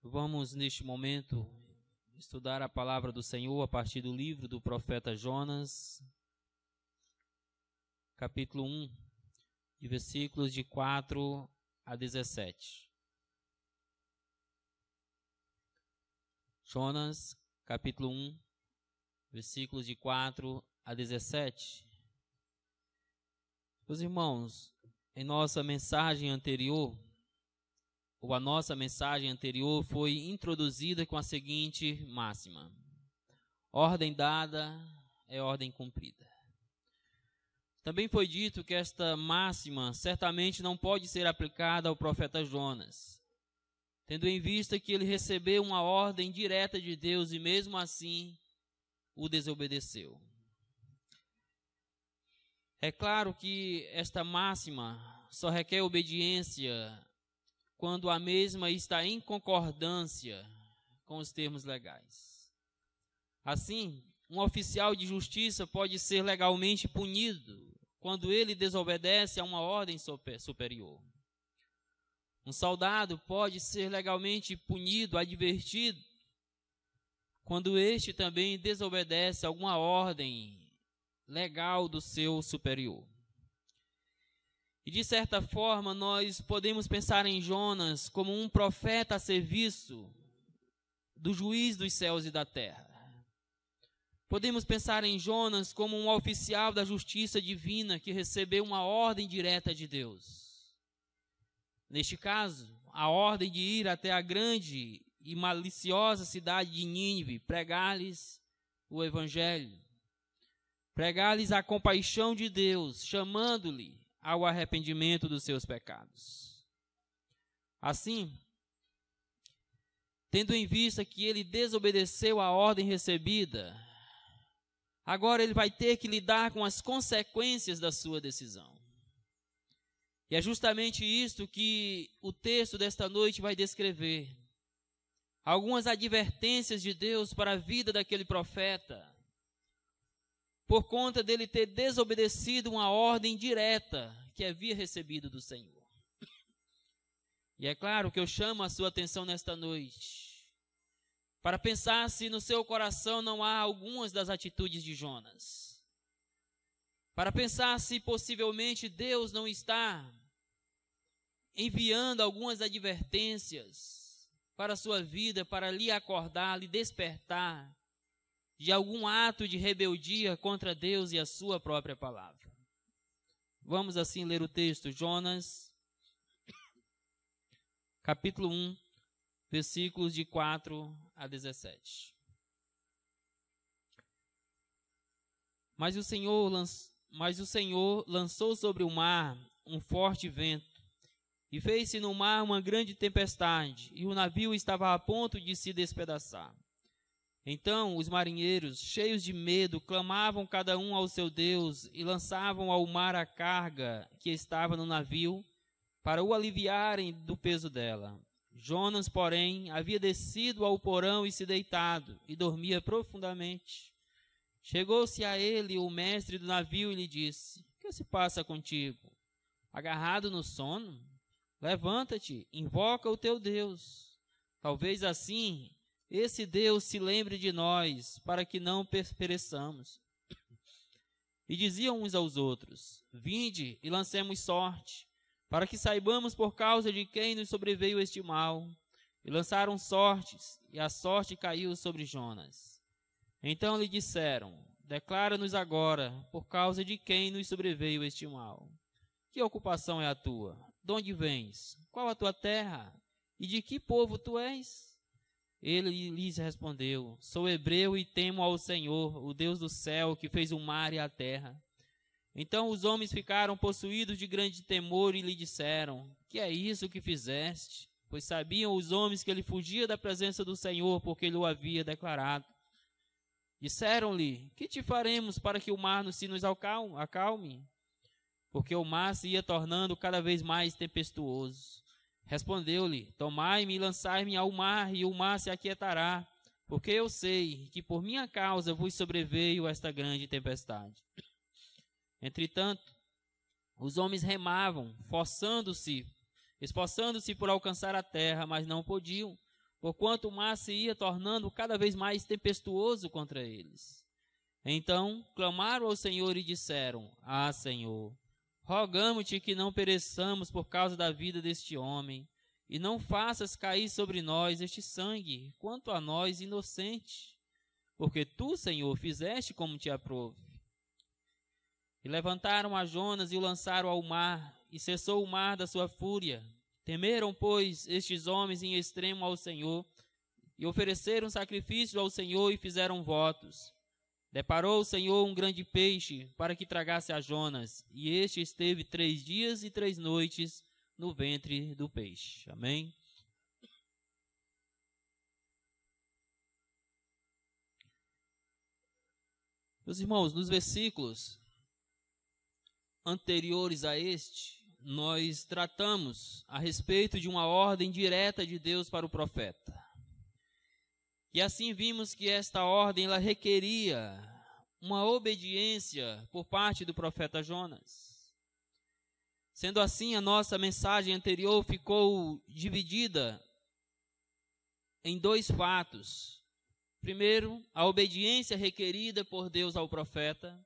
Vamos, neste momento, estudar a palavra do Senhor a partir do livro do profeta Jonas, capítulo 1, de versículos de 4 a 17. Jonas, capítulo 1, versículos de 4 a 17. Meus irmãos, em nossa mensagem anterior, a nossa mensagem anterior foi introduzida com a seguinte máxima: ordem dada é ordem cumprida. Também foi dito que esta máxima certamente não pode ser aplicada ao profeta Jonas, tendo em vista que ele recebeu uma ordem direta de Deus e mesmo assim o desobedeceu. É claro que esta máxima só requer obediência quando a mesma está em concordância com os termos legais. Assim, um oficial de justiça pode ser legalmente punido quando ele desobedece a uma ordem superior. Um soldado pode ser legalmente punido, advertido, quando este também desobedece a alguma ordem legal do seu superior. E de certa forma, nós podemos pensar em Jonas como um profeta a serviço do juiz dos céus e da terra. Podemos pensar em Jonas como um oficial da justiça divina que recebeu uma ordem direta de Deus. Neste caso, a ordem de ir até a grande e maliciosa cidade de Nínive, pregar-lhes o evangelho, pregar-lhes a compaixão de Deus, chamando-lhe ao arrependimento dos seus pecados. Assim, tendo em vista que ele desobedeceu a ordem recebida, agora ele vai ter que lidar com as consequências da sua decisão. E é justamente isto que o texto desta noite vai descrever. Algumas advertências de Deus para a vida daquele profeta, por conta dele ter desobedecido uma ordem direta que havia recebido do Senhor. E é claro que eu chamo a sua atenção nesta noite para pensar se no seu coração não há algumas das atitudes de Jonas. Para pensar se possivelmente Deus não está enviando algumas advertências para a sua vida, para lhe acordar, lhe despertar de algum ato de rebeldia contra Deus e a sua própria palavra. Vamos assim ler o texto, Jonas, capítulo 1, versículos de 4 a 17. Mas o Senhor lançou sobre o mar um forte vento, e fez-se no mar uma grande tempestade, e o navio estava a ponto de se despedaçar. Então os marinheiros, cheios de medo, clamavam cada um ao seu Deus e lançavam ao mar a carga que estava no navio para o aliviarem do peso dela. Jonas, porém, havia descido ao porão e se deitado, e dormia profundamente. Chegou-se a ele o mestre do navio e lhe disse: "O que se passa contigo? Agarrado no sono? Levanta-te, invoca o teu Deus. Talvez assim esse Deus se lembre de nós, para que não pereçamos." E diziam uns aos outros: "Vinde e lancemos sorte, para que saibamos por causa de quem nos sobreveio este mal." E lançaram sortes, e a sorte caiu sobre Jonas. Então lhe disseram: "Declara-nos agora, por causa de quem nos sobreveio este mal. Que ocupação é a tua? De onde vens? Qual a tua terra? E de que povo tu és?" Ele lhes respondeu: "Sou hebreu e temo ao Senhor, o Deus do céu, que fez o mar e a terra." Então os homens ficaram possuídos de grande temor e lhe disseram: "Que é isso que fizeste?" Pois sabiam os homens que ele fugia da presença do Senhor, porque ele o havia declarado. Disseram-lhe: "Que te faremos para que o mar se nos acalme?" Porque o mar se ia tornando cada vez mais tempestuoso. Respondeu-lhe: "Tomai-me e lançai-me ao mar, e o mar se aquietará, porque eu sei que por minha causa vos sobreveio esta grande tempestade." Entretanto, os homens remavam, esforçando-se por alcançar a terra, mas não podiam, porquanto o mar se ia tornando cada vez mais tempestuoso contra eles. Então clamaram ao Senhor e disseram: Ah, Senhor, rogamo-te que não pereçamos por causa da vida deste homem, e não faças cair sobre nós este sangue, quanto a nós inocente, porque tu, Senhor, fizeste como te aprouve. E levantaram a Jonas e o lançaram ao mar, e cessou o mar da sua fúria. Temeram, pois, estes homens em extremo ao Senhor, e ofereceram sacrifício ao Senhor e fizeram votos. Deparou o Senhor um grande peixe para que tragasse a Jonas, e este esteve 3 dias e 3 noites no ventre do peixe. Amém? Meus irmãos, nos versículos anteriores a este, nós tratamos a respeito de uma ordem direta de Deus para o profeta. E assim vimos que esta ordem ela requeria uma obediência por parte do profeta Jonas. Sendo assim, a nossa mensagem anterior ficou dividida em 2 fatos. Primeiro, a obediência requerida por Deus ao profeta,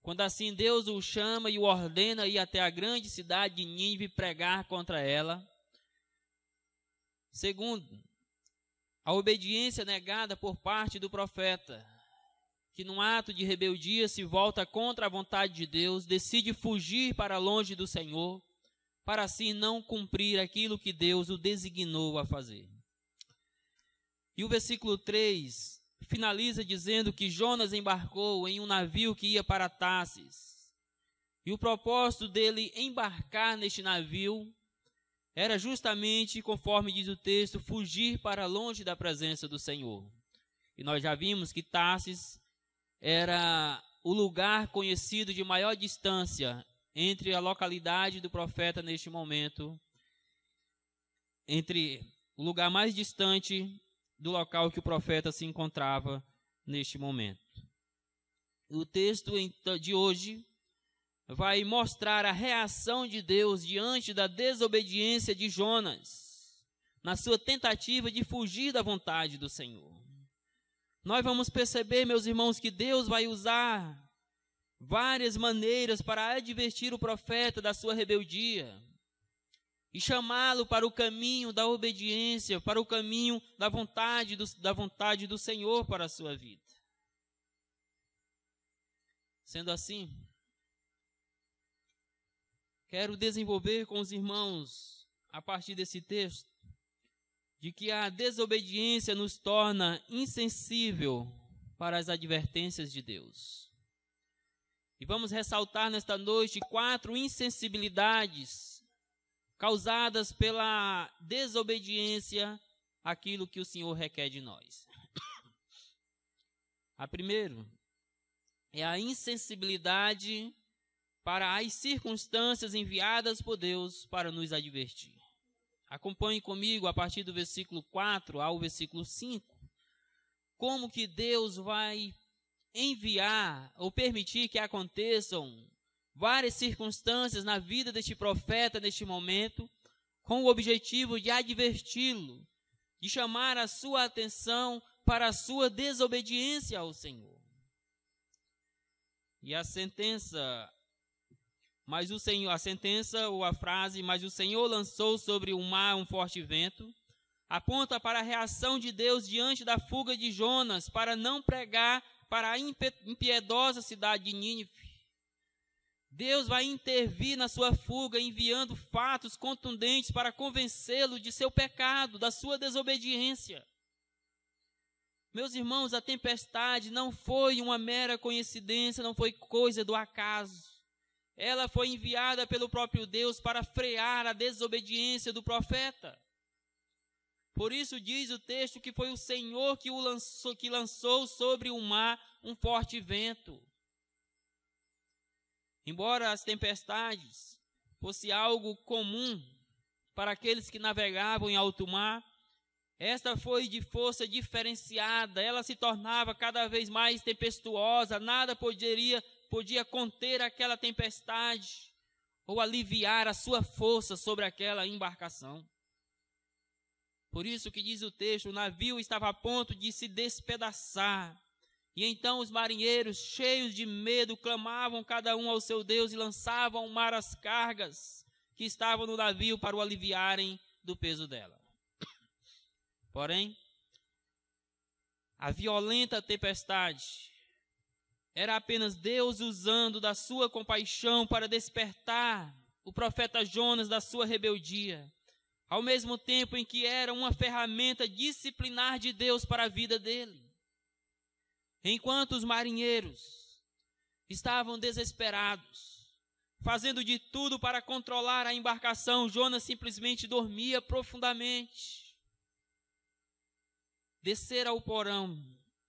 quando assim Deus o chama e o ordena a ir até a grande cidade de Nínive pregar contra ela. Segundo, a obediência negada por parte do profeta, que num ato de rebeldia se volta contra a vontade de Deus, decide fugir para longe do Senhor, para assim não cumprir aquilo que Deus o designou a fazer. E o versículo 3 finaliza dizendo que Jonas embarcou em um navio que ia para Tarsis. E o propósito dele embarcar neste navio era justamente, conforme diz o texto, fugir para longe da presença do Senhor. E nós já vimos que Tarsis era o lugar conhecido de maior distância entre a localidade do profeta neste momento, entre o lugar mais distante do local que o profeta se encontrava neste momento. O texto de hoje vai mostrar a reação de Deus diante da desobediência de Jonas, na sua tentativa de fugir da vontade do Senhor. Nós vamos perceber, meus irmãos, que Deus vai usar várias maneiras para advertir o profeta da sua rebeldia e chamá-lo para o caminho da obediência, para o caminho da vontade do Senhor para a sua vida. Sendo assim, quero desenvolver com os irmãos, a partir desse texto, de que a desobediência nos torna insensível para as advertências de Deus. E vamos ressaltar nesta noite 4 insensibilidades causadas pela desobediência àquilo que o Senhor requer de nós. A primeira é a insensibilidade para as circunstâncias enviadas por Deus para nos advertir. Acompanhe comigo a partir do versículo 4 ao versículo 5, como que Deus vai enviar ou permitir que aconteçam várias circunstâncias na vida deste profeta neste momento, com o objetivo de adverti-lo, de chamar a sua atenção para a sua desobediência ao Senhor. E a sentença ou a frase, mas o Senhor lançou sobre o mar um forte vento, aponta para a reação de Deus diante da fuga de Jonas, para não pregar para a impiedosa cidade de Nínive. Deus vai intervir na sua fuga, enviando fatos contundentes para convencê-lo de seu pecado, da sua desobediência. Meus irmãos, a tempestade não foi uma mera coincidência, não foi coisa do acaso. Ela foi enviada pelo próprio Deus para frear a desobediência do profeta. Por isso diz o texto que foi o Senhor que lançou sobre o mar um forte vento. Embora as tempestades fosse algo comum para aqueles que navegavam em alto mar, esta foi de força diferenciada, ela se tornava cada vez mais tempestuosa, nada podia conter aquela tempestade ou aliviar a sua força sobre aquela embarcação. Por isso que diz o texto, o navio estava a ponto de se despedaçar. E então os marinheiros, cheios de medo, clamavam cada um ao seu Deus e lançavam ao mar as cargas que estavam no navio para o aliviarem do peso dela. Porém, a violenta tempestade era apenas Deus usando da sua compaixão para despertar o profeta Jonas da sua rebeldia, ao mesmo tempo em que era uma ferramenta disciplinar de Deus para a vida dele. Enquanto os marinheiros estavam desesperados, fazendo de tudo para controlar a embarcação, Jonas simplesmente dormia profundamente. Descer ao porão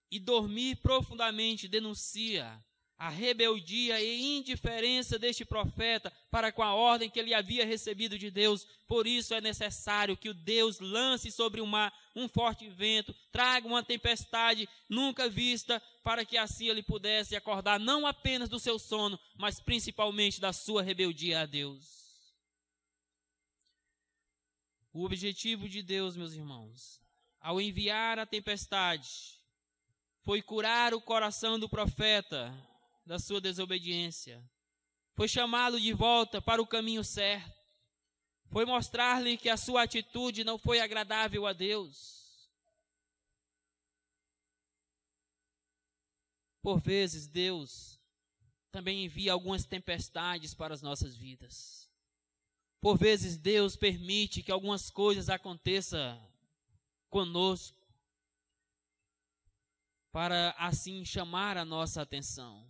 e dormir profundamente denuncia a rebeldia e indiferença deste profeta para com a ordem que ele havia recebido de Deus. Por isso é necessário que o Deus lance sobre o mar um forte vento, traga uma tempestade nunca vista, para que assim ele pudesse acordar não apenas do seu sono, mas principalmente da sua rebeldia a Deus. O objetivo de Deus, meus irmãos, ao enviar a tempestade, foi curar o coração do profeta da sua desobediência. Foi chamá-lo de volta para o caminho certo. Foi mostrar-lhe que a sua atitude não foi agradável a Deus. Por vezes, Deus também envia algumas tempestades para as nossas vidas. Por vezes, Deus permite que algumas coisas aconteçam conosco, para assim chamar a nossa atenção,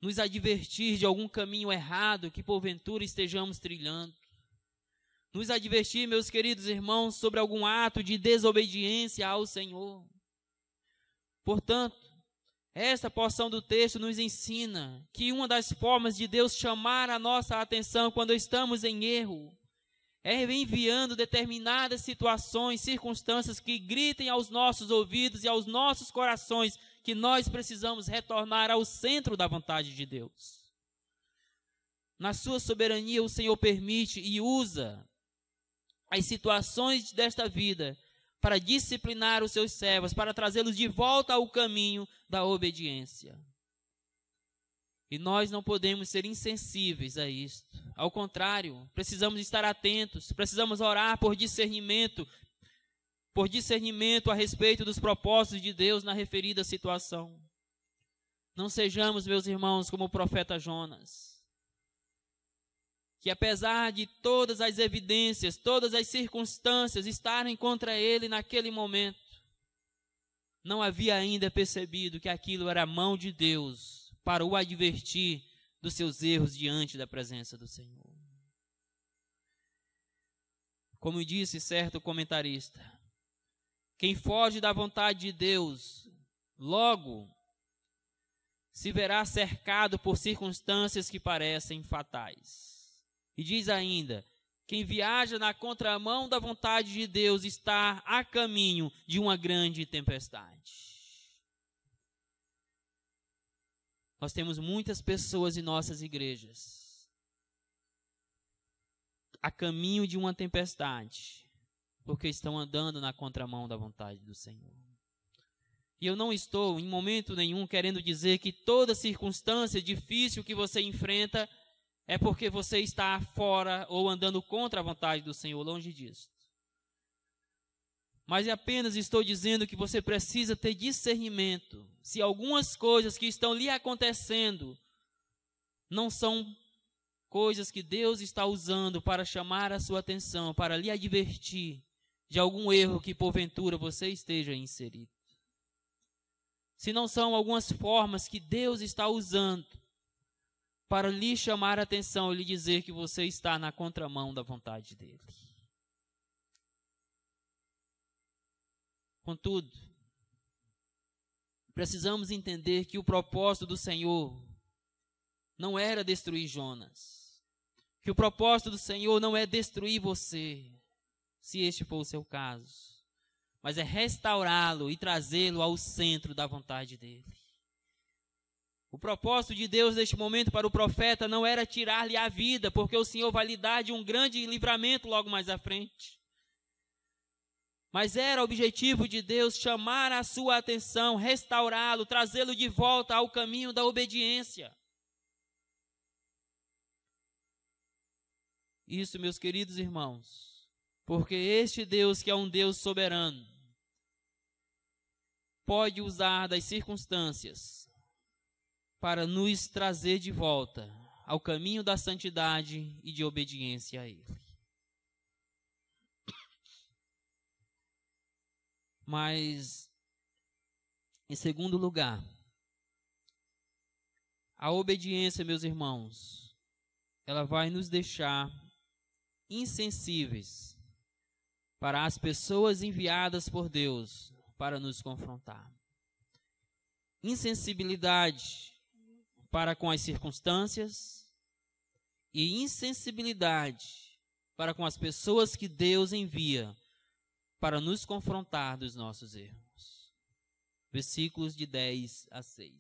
nos advertir de algum caminho errado que porventura estejamos trilhando, nos advertir, meus queridos irmãos, sobre algum ato de desobediência ao Senhor. Portanto, esta porção do texto nos ensina que uma das formas de Deus chamar a nossa atenção quando estamos em erro é enviando determinadas situações, circunstâncias que gritem aos nossos ouvidos e aos nossos corações que nós precisamos retornar ao centro da vontade de Deus. Na sua soberania, o Senhor permite e usa as situações desta vida para disciplinar os seus servos, para trazê-los de volta ao caminho da obediência. E nós não podemos ser insensíveis a isto. Ao contrário, precisamos estar atentos, precisamos orar por discernimento a respeito dos propósitos de Deus na referida situação. Não sejamos, meus irmãos, como o profeta Jonas, que apesar de todas as evidências, todas as circunstâncias estarem contra ele naquele momento, não havia ainda percebido que aquilo era a mão de Deus para o advertir dos seus erros diante da presença do Senhor. Como disse certo comentarista, quem foge da vontade de Deus, logo se verá cercado por circunstâncias que parecem fatais. E diz ainda, quem viaja na contramão da vontade de Deus está a caminho de uma grande tempestade. Nós temos muitas pessoas em nossas igrejas a caminho de uma tempestade, porque estão andando na contramão da vontade do Senhor. E eu não estou em momento nenhum querendo dizer que toda circunstância difícil que você enfrenta é porque você está fora ou andando contra a vontade do Senhor, longe disso. Mas apenas estou dizendo que você precisa ter discernimento. Se algumas coisas que estão lhe acontecendo não são coisas que Deus está usando para chamar a sua atenção, para lhe advertir de algum erro que porventura você esteja inserido. Se não são algumas formas que Deus está usando para lhe chamar a atenção e lhe dizer que você está na contramão da vontade dele. Contudo, precisamos entender que o propósito do Senhor não era destruir Jonas. Que o propósito do Senhor não é destruir você, se este for o seu caso, mas é restaurá-lo e trazê-lo ao centro da vontade dele. O propósito de Deus neste momento para o profeta não era tirar-lhe a vida, porque o Senhor vai lhe dar de um grande livramento logo mais à frente. Mas era o objetivo de Deus chamar a sua atenção, restaurá-lo, trazê-lo de volta ao caminho da obediência. Isso, meus queridos irmãos, porque este Deus, que é um Deus soberano, pode usar das circunstâncias para nos trazer de volta ao caminho da santidade e de obediência a Ele. Mas, em segundo lugar, a obediência, meus irmãos, ela vai nos deixar insensíveis para as pessoas enviadas por Deus para nos confrontar. Insensibilidade para com as circunstâncias e insensibilidade para com as pessoas que Deus envia para nos confrontar dos nossos erros. Versículos de 10 a 6.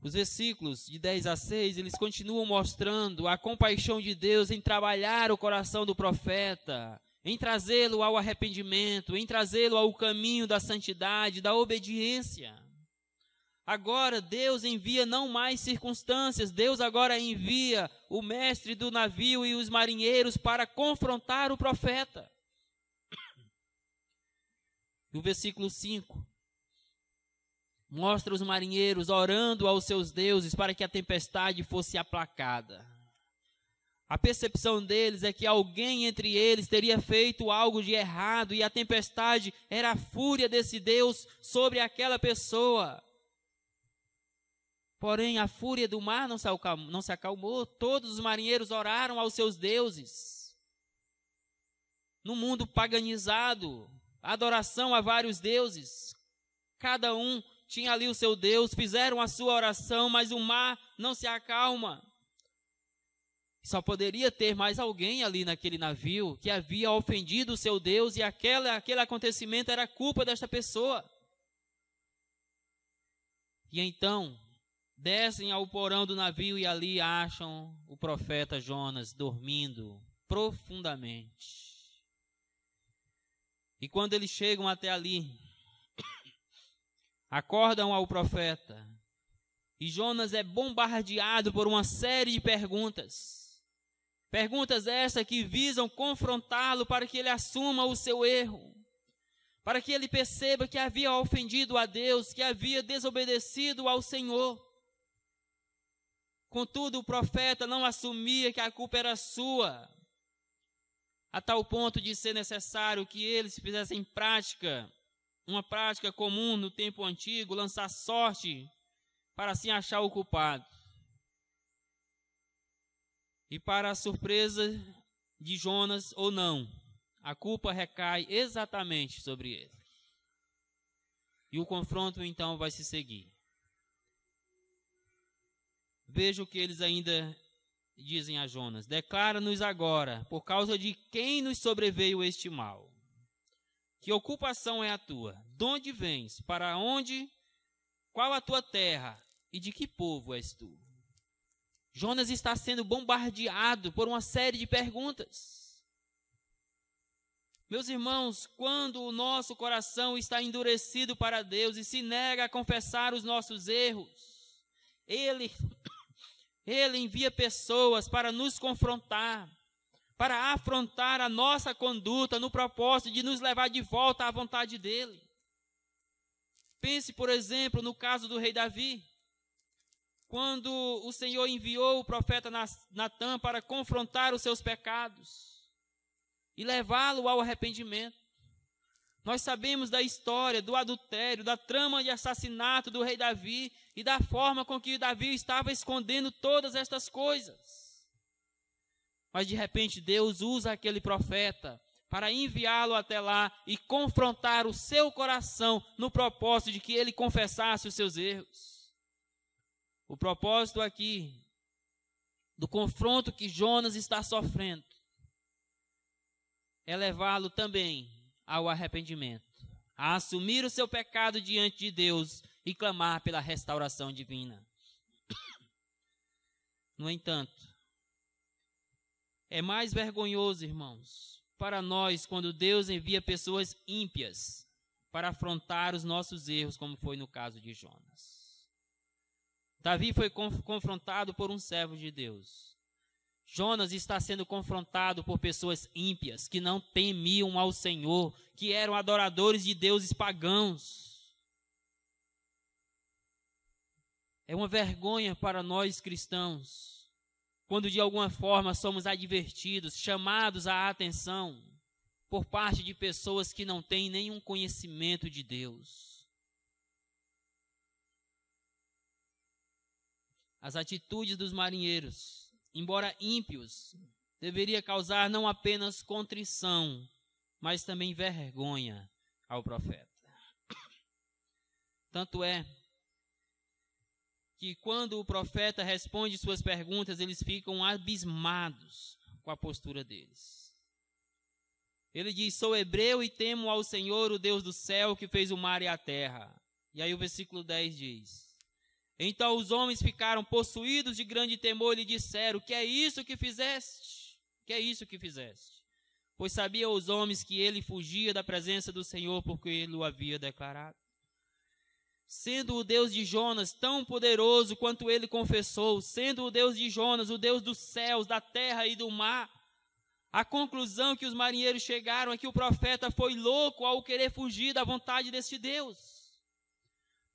Os versículos de 10 a 6, eles continuam mostrando a compaixão de Deus em trabalhar o coração do profeta, em trazê-lo ao arrependimento, em trazê-lo ao caminho da santidade, da obediência. Agora Deus envia não mais circunstâncias, Deus agora envia o mestre do navio e os marinheiros para confrontar o profeta. E o versículo 5 mostra os marinheiros orando aos seus deuses para que a tempestade fosse aplacada. A percepção deles é que alguém entre eles teria feito algo de errado e a tempestade era a fúria desse Deus sobre aquela pessoa. Porém, a fúria do mar não se acalmou. Todos os marinheiros oraram aos seus deuses. No mundo paganizado, a adoração a vários deuses. Cada um tinha ali o seu Deus, fizeram a sua oração, mas o mar não se acalma. Só poderia ter mais alguém ali naquele navio que havia ofendido o seu Deus e aquele acontecimento era culpa desta pessoa. E então, descem ao porão do navio e ali acham o profeta Jonas dormindo profundamente. E quando eles chegam até ali, acordam ao profeta, e Jonas é bombardeado por uma série de perguntas. Perguntas essas que visam confrontá-lo para que ele assuma o seu erro, para que ele perceba que havia ofendido a Deus, que havia desobedecido ao Senhor. Contudo, o profeta não assumia que a culpa era sua, a tal ponto de ser necessário que eles fizessem uma prática comum no tempo antigo, lançar sorte para assim achar o culpado. E para a surpresa de Jonas, ou não, a culpa recai exatamente sobre ele. E o confronto então vai se seguir. Veja o que eles ainda dizem a Jonas: declara-nos agora, por causa de quem nos sobreveio este mal. Que ocupação é a tua? De onde vens? Para onde? Qual a tua terra? E de que povo és tu? Jonas está sendo bombardeado por uma série de perguntas. Meus irmãos, quando o nosso coração está endurecido para Deus e se nega a confessar os nossos erros, Ele envia pessoas para nos confrontar, para afrontar a nossa conduta no propósito de nos levar de volta à vontade dEle. Pense, por exemplo, no caso do rei Davi, quando o Senhor enviou o profeta Natã para confrontar os seus pecados e levá-lo ao arrependimento. Nós sabemos da história do adultério, da trama de assassinato do rei Davi e da forma com que Davi estava escondendo todas estas coisas. Mas de repente Deus usa aquele profeta para enviá-lo até lá e confrontar o seu coração no propósito de que ele confessasse os seus erros. O propósito aqui do confronto que Jonas está sofrendo é levá-lo também ao arrependimento, a assumir o seu pecado diante de Deus e clamar pela restauração divina. No entanto, é mais vergonhoso, irmãos, para nós quando Deus envia pessoas ímpias para afrontar os nossos erros, como foi no caso de Jonas. Davi foi confrontado por um servo de Deus. Jonas está sendo confrontado por pessoas ímpias, que não temiam ao Senhor, que eram adoradores de deuses pagãos. É uma vergonha para nós cristãos, quando de alguma forma somos advertidos, chamados à atenção, por parte de pessoas que não têm nenhum conhecimento de Deus. As atitudes dos marinheiros, embora ímpios, deveria causar não apenas contrição, mas também vergonha ao profeta. Tanto é que quando o profeta responde suas perguntas, eles ficam abismados com a postura deles. Ele diz: sou hebreu e temo ao Senhor, o Deus do céu, que fez o mar e a terra. E aí o versículo 10 diz: então os homens ficaram possuídos de grande temor e lhe disseram: que é isso que fizeste? Que é isso que fizeste? Pois sabiam os homens que ele fugia da presença do Senhor, porque ele o havia declarado. Sendo o Deus de Jonas tão poderoso quanto ele confessou, sendo o Deus de Jonas, o Deus dos céus, da terra e do mar, a conclusão que os marinheiros chegaram é que o profeta foi louco ao querer fugir da vontade deste Deus.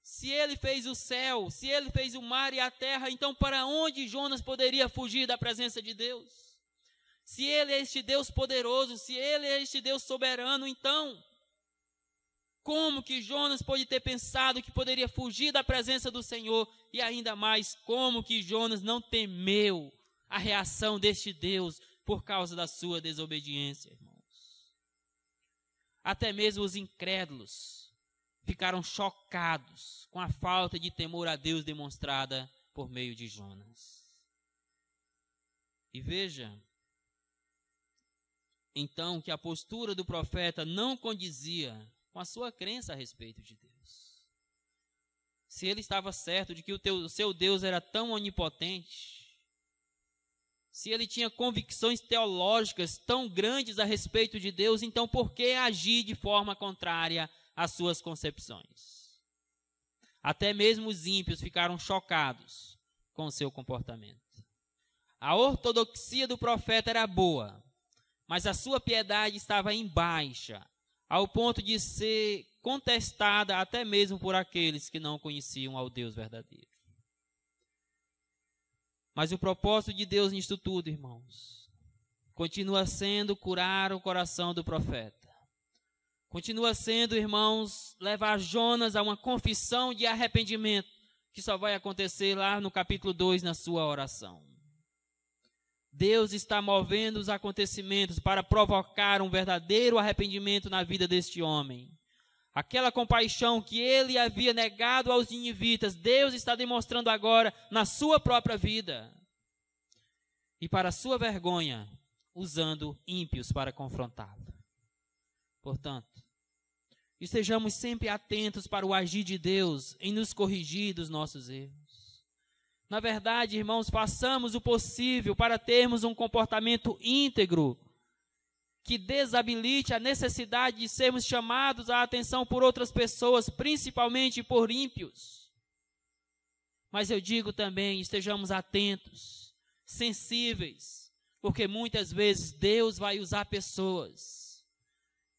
Se ele fez o céu, se ele fez o mar e a terra, então para onde Jonas poderia fugir da presença de Deus? Se ele é este Deus poderoso, se ele é este Deus soberano, então como que Jonas pode ter pensado que poderia fugir da presença do Senhor? E ainda mais, como que Jonas não temeu a reação deste Deus por causa da sua desobediência, irmãos? Até mesmo os incrédulos ficaram chocados com a falta de temor a Deus demonstrada por meio de Jonas. E veja, então, que a postura do profeta não condizia com a sua crença a respeito de Deus. Se ele estava certo de que o seu Deus era tão onipotente, se ele tinha convicções teológicas tão grandes a respeito de Deus, então por que agir de forma contrária às suas concepções? Até mesmo os ímpios ficaram chocados com o seu comportamento. A ortodoxia do profeta era boa, mas a sua piedade estava em baixa, ao ponto de ser contestada até mesmo por aqueles que não conheciam ao Deus verdadeiro. Mas o propósito de Deus nisto tudo, irmãos, continua sendo curar o coração do profeta. Continua sendo, irmãos, levar Jonas a uma confissão de arrependimento, que só vai acontecer lá no capítulo 2, na sua oração. Deus está movendo os acontecimentos para provocar um verdadeiro arrependimento na vida deste homem. Aquela compaixão que ele havia negado aos ninivitas, Deus está demonstrando agora na sua própria vida. E para sua vergonha, usando ímpios para confrontá-lo. Portanto, estejamos sempre atentos para o agir de Deus em nos corrigir dos nossos erros. Na verdade, irmãos, façamos o possível para termos um comportamento íntegro, que desabilite a necessidade de sermos chamados à atenção por outras pessoas, principalmente por ímpios. Mas eu digo também, estejamos atentos, sensíveis, porque muitas vezes Deus vai usar pessoas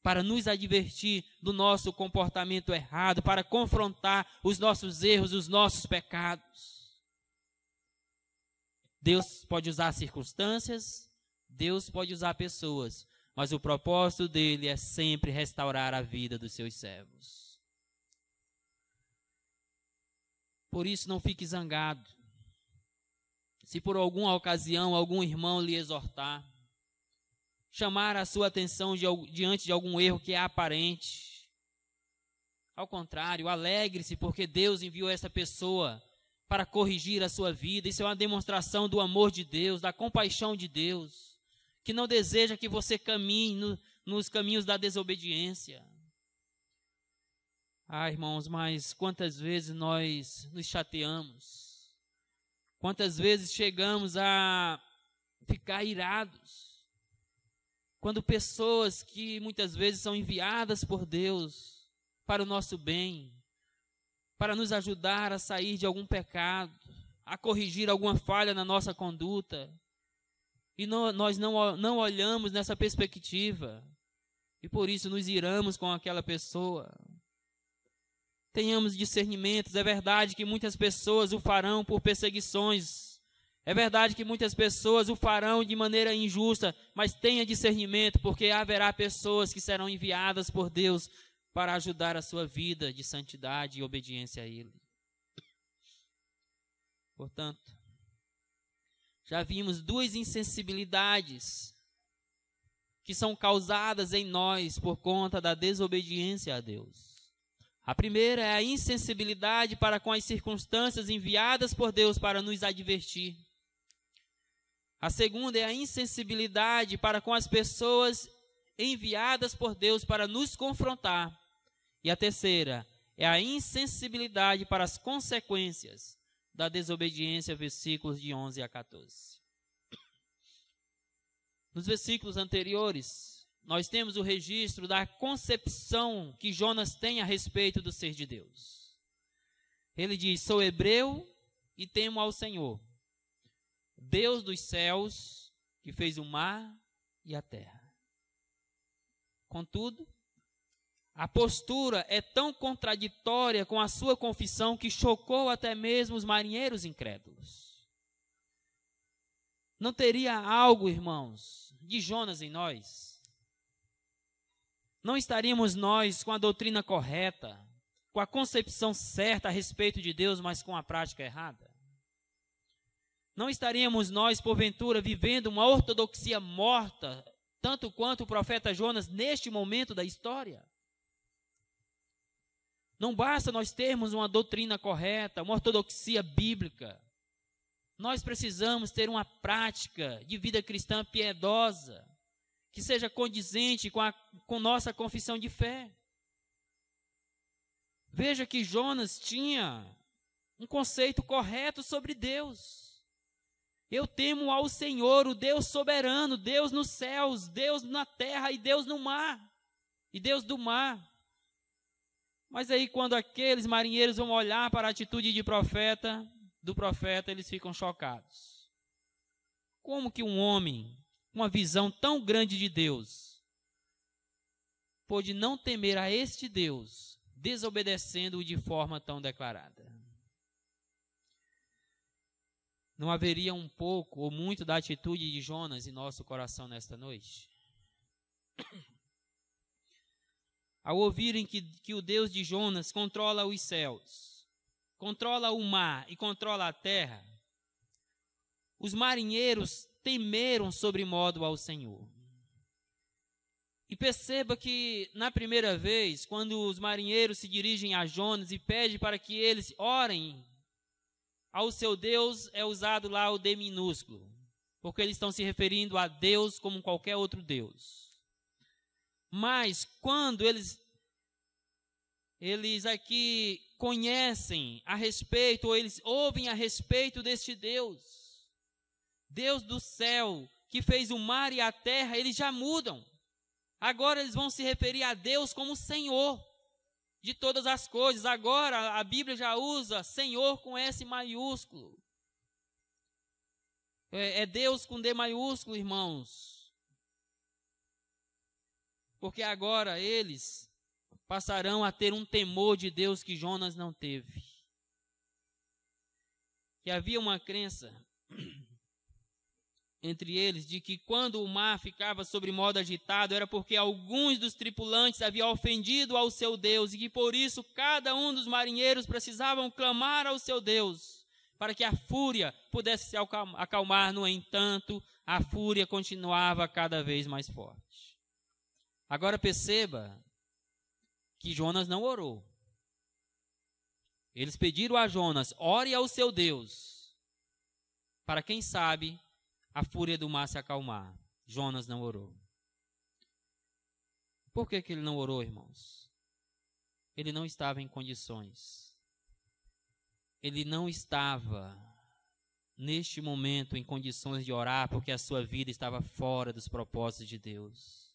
para nos advertir do nosso comportamento errado, para confrontar os nossos erros, os nossos pecados. Deus pode usar circunstâncias, Deus pode usar pessoas, mas o propósito dele é sempre restaurar a vida dos seus servos. Por isso, não fique zangado. Se por alguma ocasião algum irmão lhe exortar, chamar a sua atenção diante de algum erro que é aparente, ao contrário, alegre-se porque Deus enviou essa pessoa para corrigir a sua vida. Isso é uma demonstração do amor de Deus, da compaixão de Deus, que não deseja que você caminhe nos caminhos da desobediência. Ah, irmãos, mas quantas vezes nós nos chateamos, quantas vezes chegamos a ficar irados, Quando pessoas que muitas vezes são enviadas por Deus para o nosso bem, para nos ajudar a sair de algum pecado, a corrigir alguma falha na nossa conduta, e nós não olhamos nessa perspectiva, e por isso nos iramos com aquela pessoa. Tenhamos discernimentos. É verdade que muitas pessoas o farão por perseguições, é verdade que muitas pessoas o farão de maneira injusta, mas tenha discernimento, porque haverá pessoas que serão enviadas por Deus para ajudar a sua vida de santidade e obediência a Ele. Portanto, já vimos duas insensibilidades que são causadas em nós por conta da desobediência a Deus. A primeira é a insensibilidade para com as circunstâncias enviadas por Deus para nos advertir. A segunda é a insensibilidade para com as pessoas enviadas por Deus para nos confrontar. E a terceira é a insensibilidade para as consequências da desobediência, versículos de 11 a 14. Nos versículos anteriores, nós temos o registro da concepção que Jonas tem a respeito do ser de Deus. Ele diz: sou hebreu e temo ao Senhor, Deus dos céus, que fez o mar e a terra. Contudo, a postura é tão contraditória com a sua confissão que chocou até mesmo os marinheiros incrédulos. Não teria algo, irmãos, de Jonas em nós? Não estaríamos nós com a doutrina correta, com a concepção certa a respeito de Deus, mas com a prática errada? Não estaríamos nós, porventura, vivendo uma ortodoxia morta, tanto quanto o profeta Jonas neste momento da história? Não basta nós termos uma doutrina correta, uma ortodoxia bíblica. Nós precisamos ter uma prática de vida cristã piedosa, que seja condizente com nossa confissão de fé. Veja que Jonas tinha um conceito correto sobre Deus. Eu temo ao Senhor, o Deus soberano, Deus nos céus, Deus na terra e Deus no mar, e Deus do mar. Mas aí quando aqueles marinheiros vão olhar para a atitude do profeta, eles ficam chocados. Como que um homem, com uma visão tão grande de Deus, pôde não temer a este Deus, desobedecendo-o de forma tão declarada? Não haveria um pouco ou muito da atitude de Jonas em nosso coração nesta noite? Ao ouvirem que o Deus de Jonas controla os céus, controla o mar e controla a terra, os marinheiros temeram sobremodo ao Senhor. E perceba que, na primeira vez, quando os marinheiros se dirigem a Jonas e pedem para que eles orem ao seu Deus, é usado lá o D minúsculo, porque eles estão se referindo a Deus como qualquer outro Deus. Mas quando eles aqui conhecem a respeito, ou eles ouvem a respeito deste Deus, Deus do céu, que fez o mar e a terra, eles já mudam. Agora eles vão se referir a Deus como Senhor de todas as coisas. Agora a Bíblia já usa Senhor com S maiúsculo. É Deus com D maiúsculo, irmãos. Porque agora eles passarão a ter um temor de Deus que Jonas não teve. Que havia uma crença entre eles de que quando o mar ficava sobre modo agitado era porque alguns dos tripulantes haviam ofendido ao seu Deus e que por isso cada um dos marinheiros precisavam clamar ao seu Deus para que a fúria pudesse se acalmar. No entanto, a fúria continuava cada vez mais forte. Agora perceba que Jonas não orou. Eles pediram a Jonas: ore ao seu Deus, para quem sabe a fúria do mar se acalmar. Jonas não orou. Por que ele não orou, irmãos? Ele não estava em condições. Ele não estava neste momento em condições de orar, porque a sua vida estava fora dos propósitos de Deus.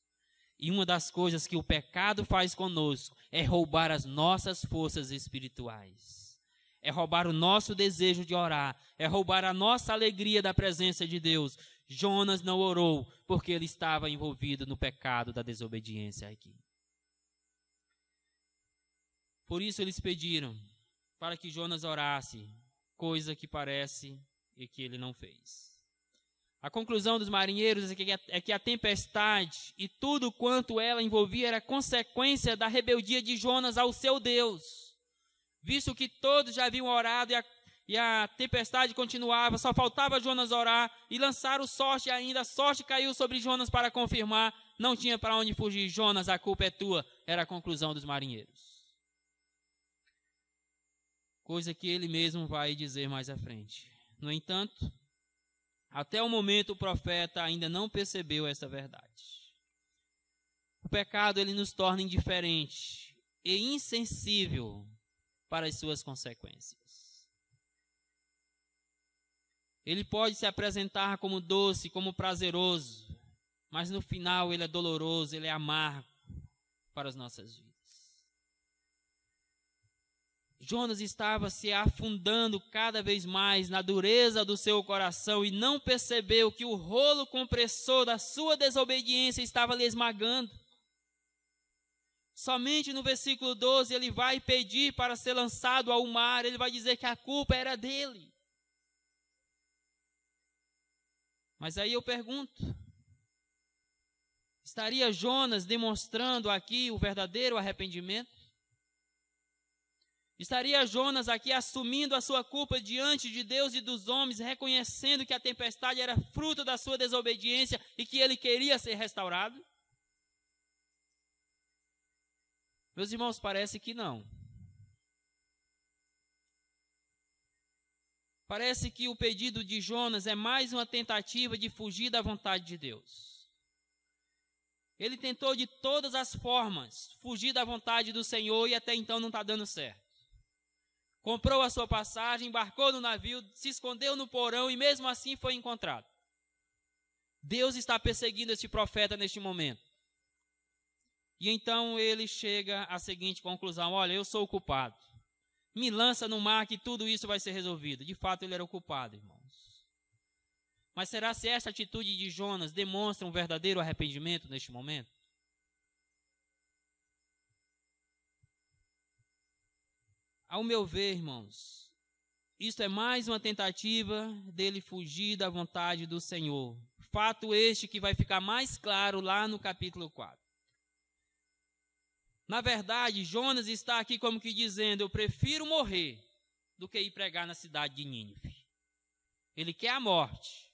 E uma das coisas que o pecado faz conosco é roubar as nossas forças espirituais. É roubar o nosso desejo de orar, é roubar a nossa alegria da presença de Deus. Jonas não orou porque ele estava envolvido no pecado da desobediência aqui. Por isso eles pediram para que Jonas orasse, coisa que parece e que ele não fez. A conclusão dos marinheiros é que a tempestade e tudo quanto ela envolvia era consequência da rebeldia de Jonas ao seu Deus. Visto que todos já haviam orado e a tempestade continuava, só faltava Jonas orar e lançaram sorte ainda. A sorte caiu sobre Jonas para confirmar, não tinha para onde fugir. Jonas, a culpa é tua, era a conclusão dos marinheiros. Coisa que ele mesmo vai dizer mais à frente. No entanto, até o momento o profeta ainda não percebeu essa verdade. O pecado ele nos torna indiferente e insensível para as suas consequências. Ele pode se apresentar como doce, como prazeroso, mas no final ele é doloroso, ele é amargo para as nossas vidas. Jonas estava se afundando cada vez mais na dureza do seu coração e não percebeu que o rolo compressor da sua desobediência estava lhe esmagando. Somente no versículo 12 ele vai pedir para ser lançado ao mar, ele vai dizer que a culpa era dele. Mas aí eu pergunto, estaria Jonas demonstrando aqui o verdadeiro arrependimento? Estaria Jonas aqui assumindo a sua culpa diante de Deus e dos homens, reconhecendo que a tempestade era fruto da sua desobediência e que ele queria ser restaurado? Meus irmãos, parece que não. Parece que o pedido de Jonas é mais uma tentativa de fugir da vontade de Deus. Ele tentou de todas as formas fugir da vontade do Senhor e até então não está dando certo. Comprou a sua passagem, embarcou no navio, se escondeu no porão e mesmo assim foi encontrado. Deus está perseguindo este profeta neste momento. E então ele chega à seguinte conclusão: olha, eu sou o culpado. Me lança no mar que tudo isso vai ser resolvido. De fato ele era o culpado, irmãos. Mas será se esta atitude de Jonas demonstra um verdadeiro arrependimento neste momento? Ao meu ver, irmãos, isto é mais uma tentativa dele fugir da vontade do Senhor. Fato este que vai ficar mais claro lá no capítulo 4. Na verdade, Jonas está aqui como que dizendo: eu prefiro morrer do que ir pregar na cidade de Nínive. Ele quer a morte,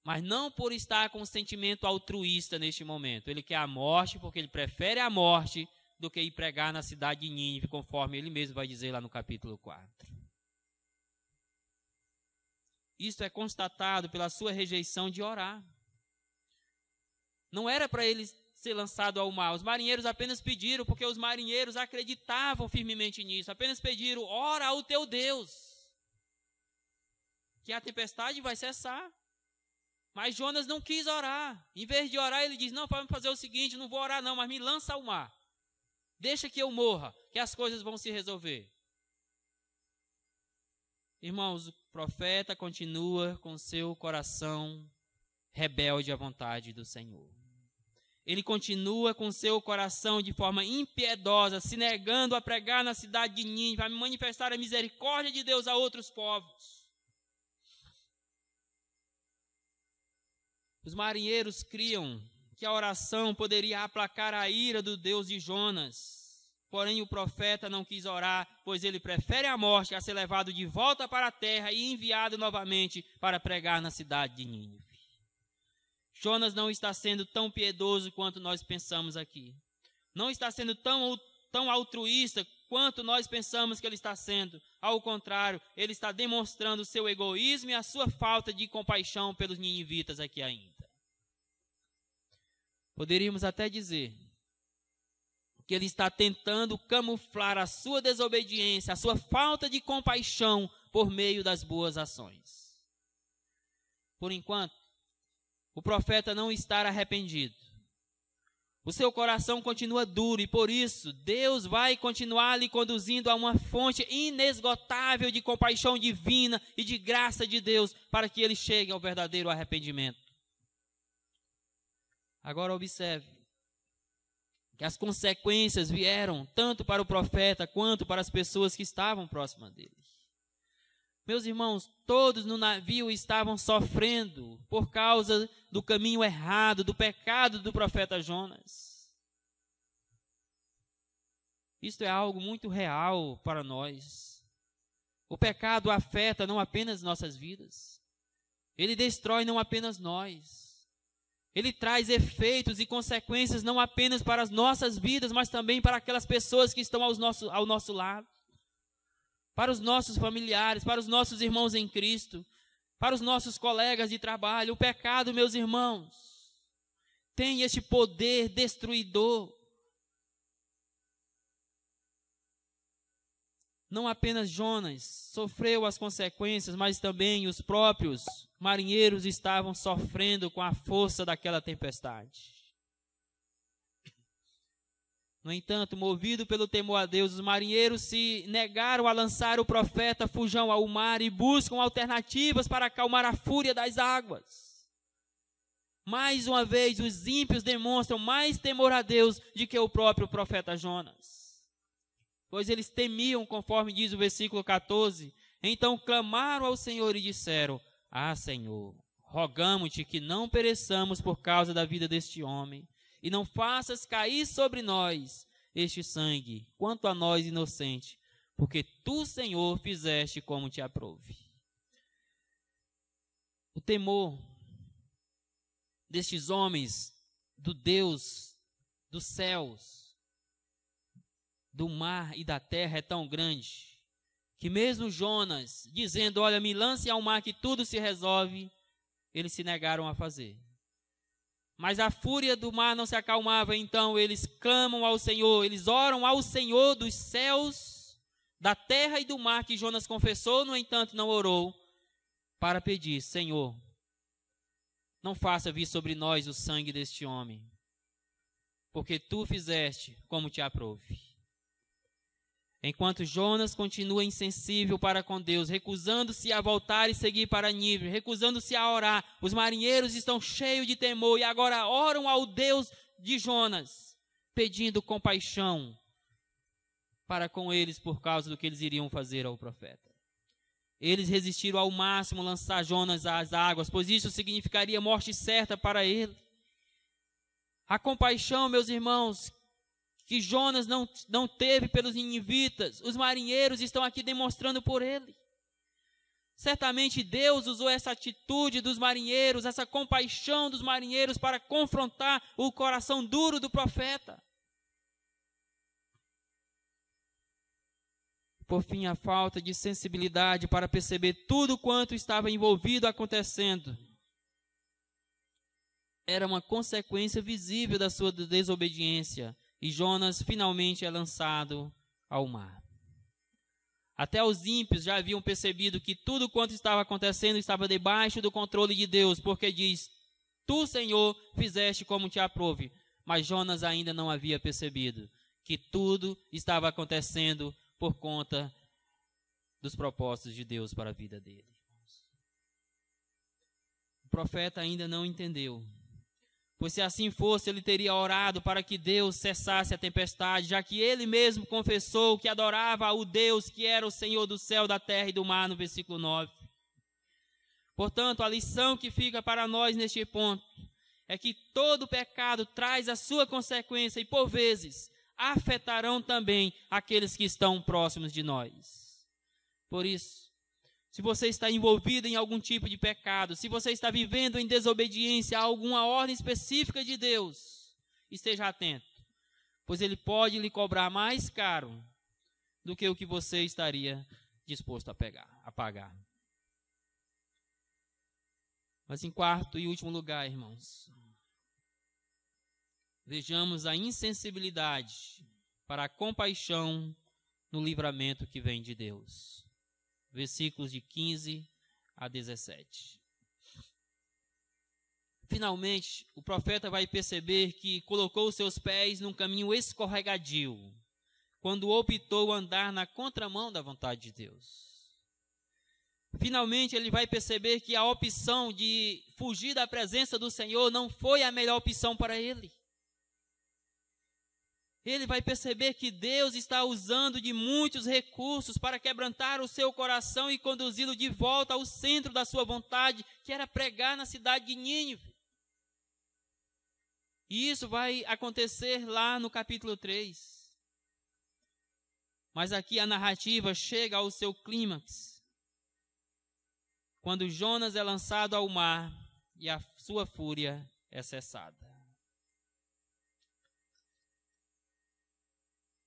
mas não por estar com um sentimento altruísta neste momento. Ele quer a morte porque ele prefere a morte do que ir pregar na cidade de Nínive, conforme ele mesmo vai dizer lá no capítulo 4. Isto é constatado pela sua rejeição de orar. Não era para ele ser lançado ao mar. Os marinheiros apenas pediram, porque os marinheiros acreditavam firmemente nisso. Apenas pediram: ora ao teu Deus, que a tempestade vai cessar. Mas Jonas não quis orar. Em vez de orar, ele diz: não, vamos fazer o seguinte, não vou orar não, mas me lança ao mar. Deixa que eu morra, que as coisas vão se resolver. Irmãos, o profeta continua com seu coração rebelde à vontade do Senhor. Ele continua com seu coração de forma impiedosa, se negando a pregar na cidade de Nínive, a manifestar a misericórdia de Deus a outros povos. Os marinheiros criam que a oração poderia aplacar a ira do Deus de Jonas. Porém, o profeta não quis orar, pois ele prefere a morte a ser levado de volta para a terra e enviado novamente para pregar na cidade de Nínive. Jonas não está sendo tão piedoso quanto nós pensamos aqui. Não está sendo tão altruísta quanto nós pensamos que ele está sendo. Ao contrário, ele está demonstrando o seu egoísmo e a sua falta de compaixão pelos ninivitas aqui ainda. Poderíamos até dizer que ele está tentando camuflar a sua desobediência, a sua falta de compaixão por meio das boas ações. Por enquanto, o profeta não está arrependido. O seu coração continua duro e por isso Deus vai continuar lhe conduzindo a uma fonte inesgotável de compaixão divina e de graça de Deus para que ele chegue ao verdadeiro arrependimento. Agora observe que as consequências vieram tanto para o profeta quanto para as pessoas que estavam próximas dele. Meus irmãos, todos no navio estavam sofrendo por causa do caminho errado, do pecado do profeta Jonas. Isto é algo muito real para nós. O pecado afeta não apenas nossas vidas, ele destrói não apenas nós. Ele traz efeitos e consequências não apenas para as nossas vidas, mas também para aquelas pessoas que estão ao nosso lado. Para os nossos familiares, para os nossos irmãos em Cristo, para os nossos colegas de trabalho. O pecado, meus irmãos, tem este poder destruidor. Não apenas Jonas sofreu as consequências, mas também os próprios marinheiros estavam sofrendo com a força daquela tempestade. No entanto, movido pelo temor a Deus, os marinheiros se negaram a lançar o profeta fujão ao mar e buscam alternativas para acalmar a fúria das águas. Mais uma vez, os ímpios demonstram mais temor a Deus do que o próprio profeta Jonas. Pois eles temiam, conforme diz o versículo 14, então clamaram ao Senhor e disseram: Ah, Senhor, rogamo-te que não pereçamos por causa da vida deste homem, e não faças cair sobre nós este sangue, quanto a nós inocentes, porque tu, Senhor, fizeste como te aprouve. O temor destes homens, do Deus dos céus, do mar e da terra é tão grande, que mesmo Jonas, dizendo: olha, me lance ao mar que tudo se resolve, eles se negaram a fazer. Mas a fúria do mar não se acalmava, então eles clamam ao Senhor, eles oram ao Senhor dos céus, da terra e do mar, que Jonas confessou, no entanto não orou, para pedir: Senhor, não faça vir sobre nós o sangue deste homem, porque tu fizeste como te aprouve. Enquanto Jonas continua insensível para com Deus, recusando-se a voltar e seguir para Nínive, recusando-se a orar, os marinheiros estão cheios de temor e agora oram ao Deus de Jonas, pedindo compaixão para com eles por causa do que eles iriam fazer ao profeta. Eles resistiram ao máximo lançar Jonas às águas, pois isso significaria morte certa para ele. A compaixão, meus irmãos, que Jonas não teve pelos ninivitas, os marinheiros estão aqui demonstrando por ele. Certamente Deus usou essa atitude dos marinheiros, essa compaixão dos marinheiros para confrontar o coração duro do profeta. Por fim, a falta de sensibilidade para perceber tudo quanto estava envolvido acontecendo era uma consequência visível da sua desobediência. E Jonas finalmente é lançado ao mar. Até os ímpios já haviam percebido que tudo quanto estava acontecendo estava debaixo do controle de Deus, porque diz: Tu, Senhor, fizeste como te aprouve. Mas Jonas ainda não havia percebido que tudo estava acontecendo por conta dos propósitos de Deus para a vida dele. O profeta ainda não entendeu. Pois se assim fosse, ele teria orado para que Deus cessasse a tempestade, já que ele mesmo confessou que adorava o Deus que era o Senhor do céu, da terra e do mar, no versículo 9. Portanto, a lição que fica para nós neste ponto é que todo pecado traz a sua consequência e, por vezes, afetarão também aqueles que estão próximos de nós. Por isso, se você está envolvido em algum tipo de pecado, se você está vivendo em desobediência a alguma ordem específica de Deus, esteja atento, pois Ele pode lhe cobrar mais caro do que o que você estaria disposto a pagar. Mas em quarto e último lugar, irmãos, vejamos a insensibilidade para a compaixão no livramento que vem de Deus. versículos de 15 a 17. Finalmente, o profeta vai perceber que colocou seus pés num caminho escorregadio, quando optou andar na contramão da vontade de Deus. Finalmente, ele vai perceber que a opção de fugir da presença do Senhor não foi a melhor opção para ele. Ele vai perceber que Deus está usando de muitos recursos para quebrantar o seu coração e conduzi-lo de volta ao centro da sua vontade, que era pregar na cidade de Nínive. E isso vai acontecer lá no capítulo 3. Mas aqui a narrativa chega ao seu clímax, quando Jonas é lançado ao mar e a sua fúria é cessada.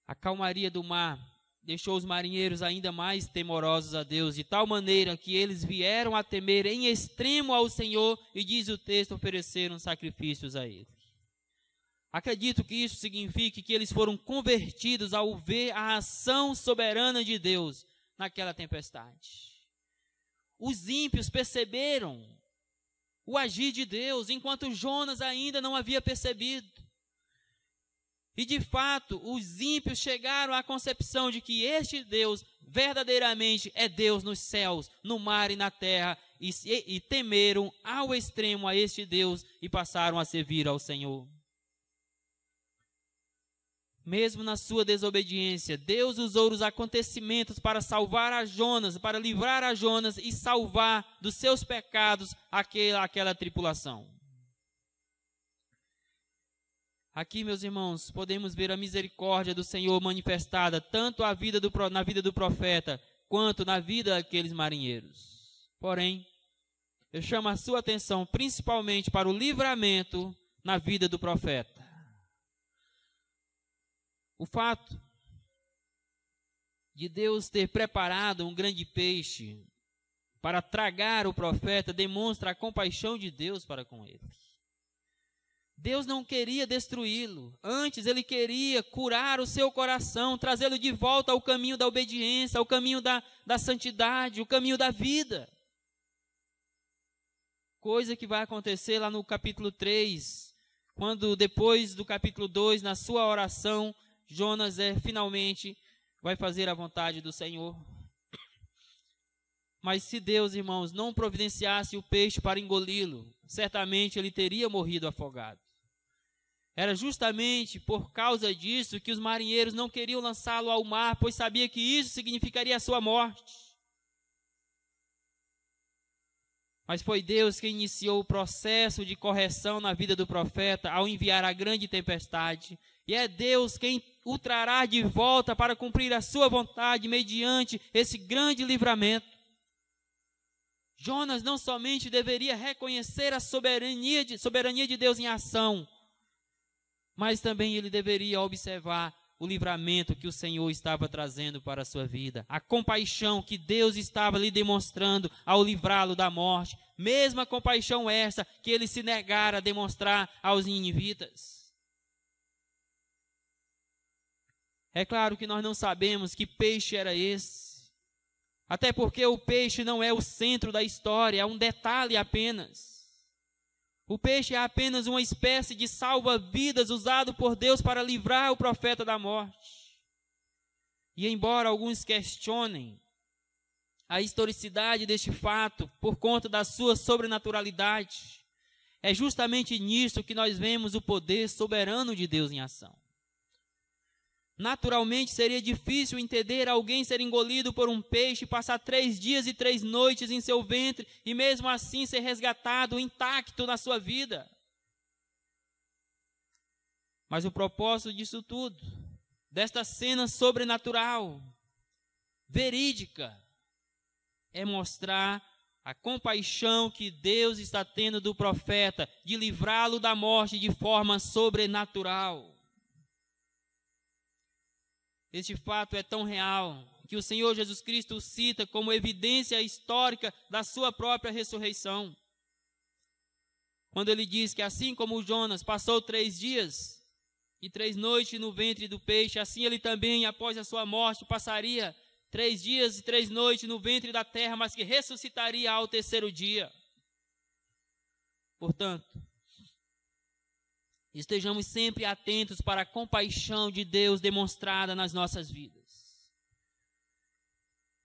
A calmaria do mar deixou os marinheiros ainda mais temorosos a Deus, de tal maneira que eles vieram a temer em extremo ao Senhor e, diz o texto, ofereceram sacrifícios a Ele. Acredito que isso signifique que eles foram convertidos ao ver a ação soberana de Deus naquela tempestade. Os ímpios perceberam o agir de Deus, enquanto Jonas ainda não havia percebido. E de fato, os ímpios chegaram à concepção de que este Deus verdadeiramente é Deus nos céus, no mar e na terra, e temeram ao extremo a este Deus e passaram a servir ao Senhor. Mesmo na sua desobediência, Deus usou os acontecimentos para salvar a Jonas, para livrar a Jonas e salvar dos seus pecados aquela tripulação. Aqui, meus irmãos, podemos ver a misericórdia do Senhor manifestada tanto na vida do profeta, quanto na vida daqueles marinheiros. Porém, eu chamo a sua atenção principalmente para o livramento na vida do profeta. O fato de Deus ter preparado um grande peixe para tragar o profeta demonstra a compaixão de Deus para com ele. Deus não queria destruí-lo, antes ele queria curar o seu coração, trazê-lo de volta ao caminho da obediência, ao caminho da santidade, o caminho da vida. Coisa que vai acontecer lá no capítulo 3, quando depois do capítulo 2, na sua oração, Jonas finalmente vai fazer a vontade do Senhor. Mas se Deus, irmãos, não providenciasse o peixe para engoli-lo, certamente ele teria morrido afogado. Era justamente por causa disso que os marinheiros não queriam lançá-lo ao mar, pois sabia que isso significaria a sua morte. Mas foi Deus quem iniciou o processo de correção na vida do profeta ao enviar a grande tempestade. E é Deus quem o trará de volta para cumprir a sua vontade mediante esse grande livramento. Jonas não somente deveria reconhecer a soberania de Deus em ação, mas também ele deveria observar o livramento que o Senhor estava trazendo para a sua vida, a compaixão que Deus estava lhe demonstrando ao livrá-lo da morte, mesma compaixão essa que ele se negara a demonstrar aos ninivitas. É claro que nós não sabemos que peixe era esse, até porque o peixe não é o centro da história, é um detalhe apenas. O peixe é apenas uma espécie de salva-vidas usado por Deus para livrar o profeta da morte. E embora alguns questionem a historicidade deste fato por conta da sua sobrenaturalidade, é justamente nisso que nós vemos o poder soberano de Deus em ação. Naturalmente, seria difícil entender alguém ser engolido por um peixe, passar 3 dias e 3 noites em seu ventre e mesmo assim ser resgatado intacto na sua vida. Mas o propósito disso tudo, desta cena sobrenatural, verídica, é mostrar a compaixão que Deus está tendo do profeta de livrá-lo da morte de forma sobrenatural. Este fato é tão real que o Senhor Jesus Cristo o cita como evidência histórica da sua própria ressurreição. Quando ele diz que assim como Jonas passou 3 dias e 3 noites no ventre do peixe, assim ele também, após a sua morte, passaria 3 dias e 3 noites no ventre da terra, mas que ressuscitaria ao terceiro dia. Portanto, estejamos sempre atentos para a compaixão de Deus demonstrada nas nossas vidas.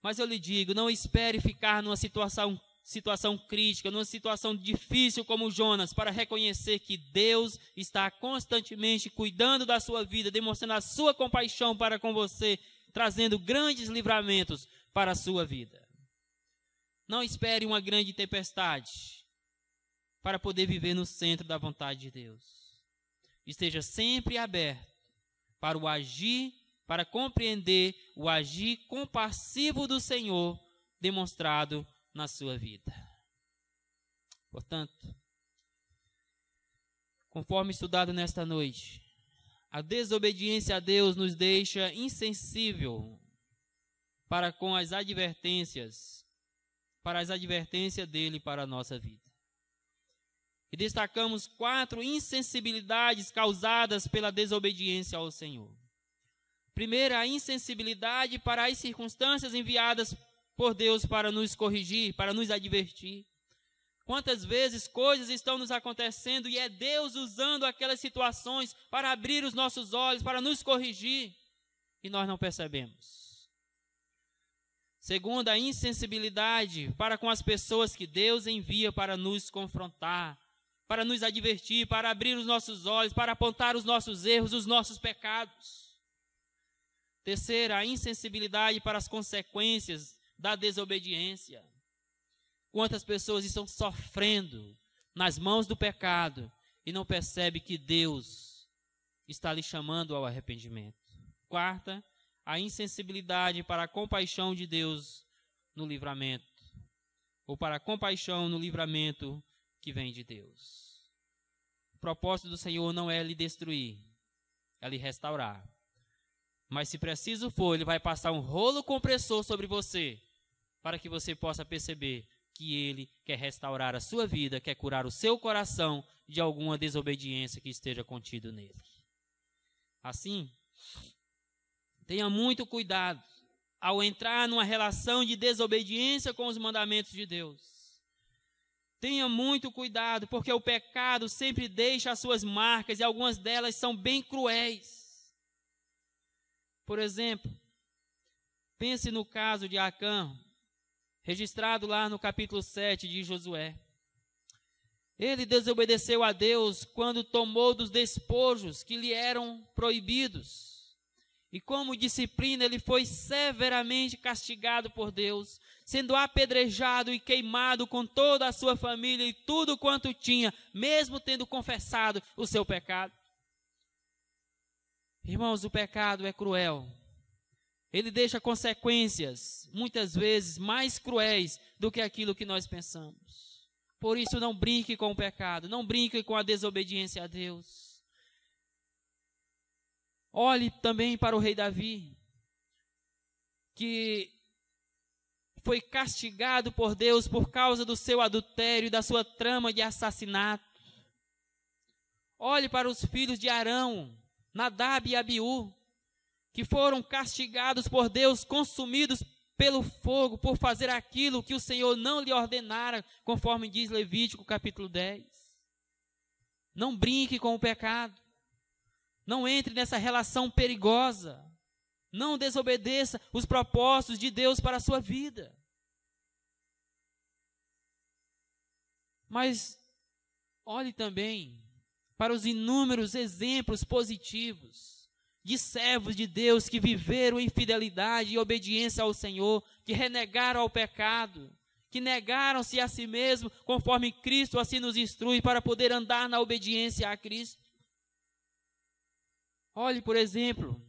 Mas eu lhe digo, não espere ficar numa situação crítica, numa situação difícil como Jonas, para reconhecer que Deus está constantemente cuidando da sua vida, demonstrando a sua compaixão para com você, trazendo grandes livramentos para a sua vida. Não espere uma grande tempestade para poder viver no centro da vontade de Deus. Esteja sempre aberto para o agir, para compreender o agir compassivo do Senhor demonstrado na sua vida. Portanto, conforme estudado nesta noite, a desobediência a Deus nos deixa insensível para as advertências dele para a nossa vida. E destacamos 4 insensibilidades causadas pela desobediência ao Senhor. Primeiro, a insensibilidade para as circunstâncias enviadas por Deus para nos corrigir, para nos advertir. Quantas vezes coisas estão nos acontecendo e é Deus usando aquelas situações para abrir os nossos olhos, para nos corrigir, e nós não percebemos. Segundo, a insensibilidade para com as pessoas que Deus envia para nos confrontar, para nos advertir, para abrir os nossos olhos, para apontar os nossos erros, os nossos pecados. Terceira, a insensibilidade para as consequências da desobediência. Quantas pessoas estão sofrendo nas mãos do pecado e não percebem que Deus está lhe chamando ao arrependimento. Quarta, a insensibilidade para a compaixão de Deus no livramento, ou para a compaixão no livramento que vem de Deus. O propósito do Senhor não é lhe destruir, é lhe restaurar. Mas se preciso for, Ele vai passar um rolo compressor sobre você, para que você possa perceber que Ele quer restaurar a sua vida, quer curar o seu coração de alguma desobediência que esteja contido nele. Assim, tenha muito cuidado ao entrar numa relação de desobediência com os mandamentos de Deus. Tenha muito cuidado, porque o pecado sempre deixa as suas marcas e algumas delas são bem cruéis. Por exemplo, pense no caso de Acã, registrado lá no capítulo 7 de Josué. Ele desobedeceu a Deus quando tomou dos despojos que lhe eram proibidos. E como disciplina, ele foi severamente castigado por Deus, sendo apedrejado e queimado com toda a sua família e tudo quanto tinha, mesmo tendo confessado o seu pecado. Irmãos, o pecado é cruel. Ele deixa consequências, muitas vezes, mais cruéis do que aquilo que nós pensamos. Por isso, não brinque com o pecado, não brinque com a desobediência a Deus. Olhe também para o rei Davi, que foi castigado por Deus por causa do seu adultério e da sua trama de assassinato. Olhe para os filhos de Arão, Nadab e Abiú, que foram castigados por Deus, consumidos pelo fogo, por fazer aquilo que o Senhor não lhe ordenara, conforme diz Levítico capítulo 10. Não brinque com o pecado. Não entre nessa relação perigosa. Não desobedeça os propósitos de Deus para a sua vida. Mas olhe também para os inúmeros exemplos positivos de servos de Deus que viveram em fidelidade e obediência ao Senhor, que renegaram ao pecado, que negaram-se a si mesmo, conforme Cristo assim nos instrui, para poder andar na obediência a Cristo. Olhe, por exemplo,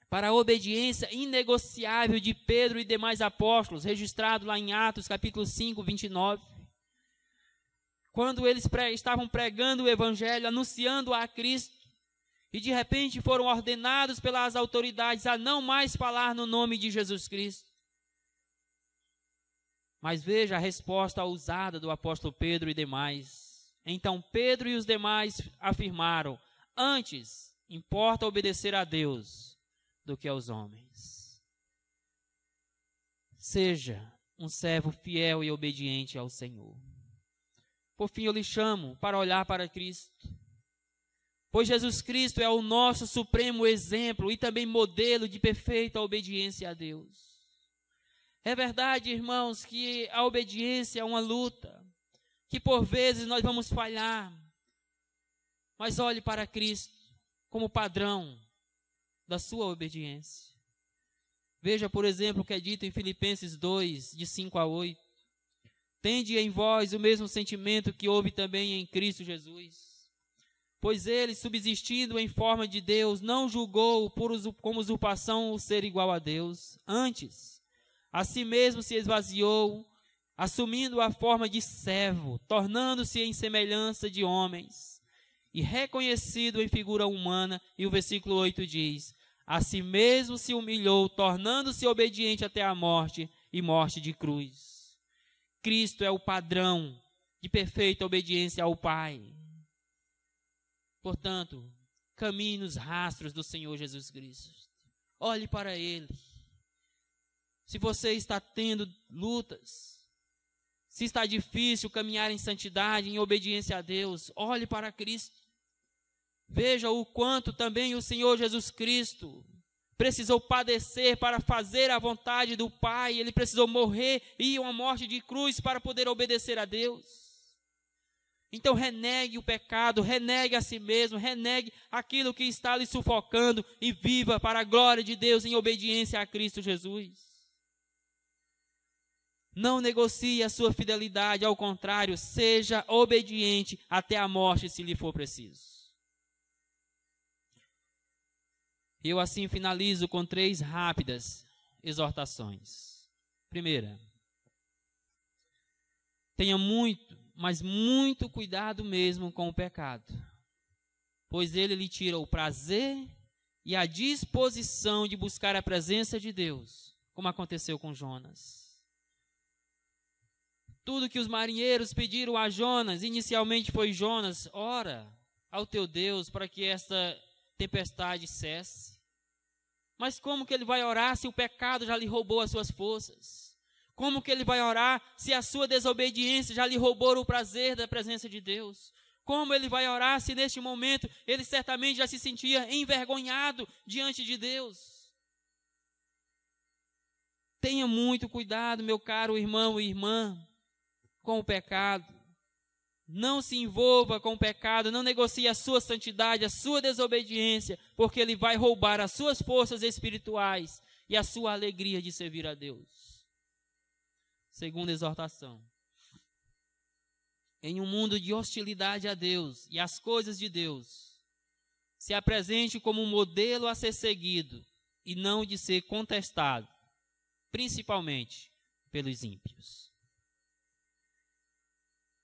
para a obediência inegociável de Pedro e demais apóstolos, registrado lá em Atos capítulo 5, 29. Quando eles estavam pregando o Evangelho, anunciando a Cristo, e de repente foram ordenados pelas autoridades a não mais falar no nome de Jesus Cristo. Mas veja a resposta ousada do apóstolo Pedro e demais. Então Pedro e os demais afirmaram: antes importa obedecer a Deus do que aos homens. seja um servo fiel e obediente ao Senhor. Por fim, eu lhe chamo para olhar para Cristo, pois Jesus Cristo é o nosso supremo exemplo e também modelo de perfeita obediência a Deus. É verdade, irmãos, que a obediência é uma luta, que por vezes nós vamos falhar, mas olhe para Cristo como padrão da sua obediência. Veja, por exemplo, o que é dito em Filipenses 2, de 5 a 8. Tende em vós o mesmo sentimento que houve também em Cristo Jesus. Pois ele, subsistindo em forma de Deus, não julgou como usurpação o ser igual a Deus. Antes, a si mesmo se esvaziou, assumindo a forma de servo, tornando-se em semelhança de homens, e reconhecido em figura humana. E o versículo 8 diz: a si mesmo se humilhou, tornando-se obediente até a morte, e morte de cruz. Cristo é o padrão de perfeita obediência ao Pai. Portanto, caminhe nos rastros do Senhor Jesus Cristo. Olhe para Ele. Se você está tendo lutas, se está difícil caminhar em santidade, em obediência a Deus, olhe para Cristo. Veja o quanto também o Senhor Jesus Cristo precisou padecer para fazer a vontade do Pai. Ele precisou morrer e ir uma morte de cruz para poder obedecer a Deus. Então renegue o pecado, renegue a si mesmo, renegue aquilo que está lhe sufocando e viva para a glória de Deus em obediência a Cristo Jesus. Não negocie a sua fidelidade, ao contrário, seja obediente até a morte, se lhe for preciso. Eu assim finalizo com 3 rápidas exortações. Primeira, tenha muito, mas muito cuidado mesmo com o pecado, pois ele lhe tira o prazer e a disposição de buscar a presença de Deus, como aconteceu com Jonas. Tudo que os marinheiros pediram a Jonas, inicialmente foi: Jonas, ora ao teu Deus para que esta tempestade cesse. Mas como que ele vai orar se o pecado já lhe roubou as suas forças? Como que ele vai orar se a sua desobediência já lhe roubou o prazer da presença de Deus? Como ele vai orar se neste momento ele certamente já se sentia envergonhado diante de Deus? Tenha muito cuidado, meu caro irmão e irmã, com o pecado. Não se envolva com o pecado, não negocie a sua santidade, a sua desobediência, porque ele vai roubar as suas forças espirituais e a sua alegria de servir a Deus. Segunda exortação. Em um mundo de hostilidade a Deus e às coisas de Deus, se apresente como um modelo a ser seguido e não de ser contestado, principalmente pelos ímpios.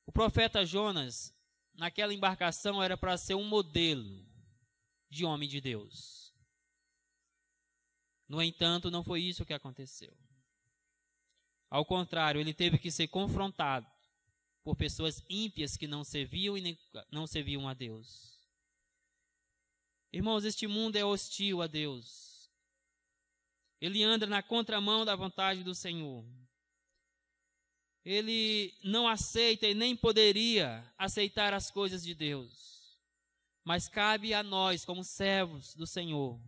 O profeta Jonas, naquela embarcação, era para ser um modelo de homem de Deus. No entanto, não foi isso que aconteceu. Ao contrário, ele teve que ser confrontado por pessoas ímpias que não serviam e nem, não serviam a Deus. Irmãos, este mundo é hostil a Deus. Ele anda na contramão da vontade do Senhor. Ele não aceita e nem poderia aceitar as coisas de Deus. Mas cabe a nós, como servos do Senhor,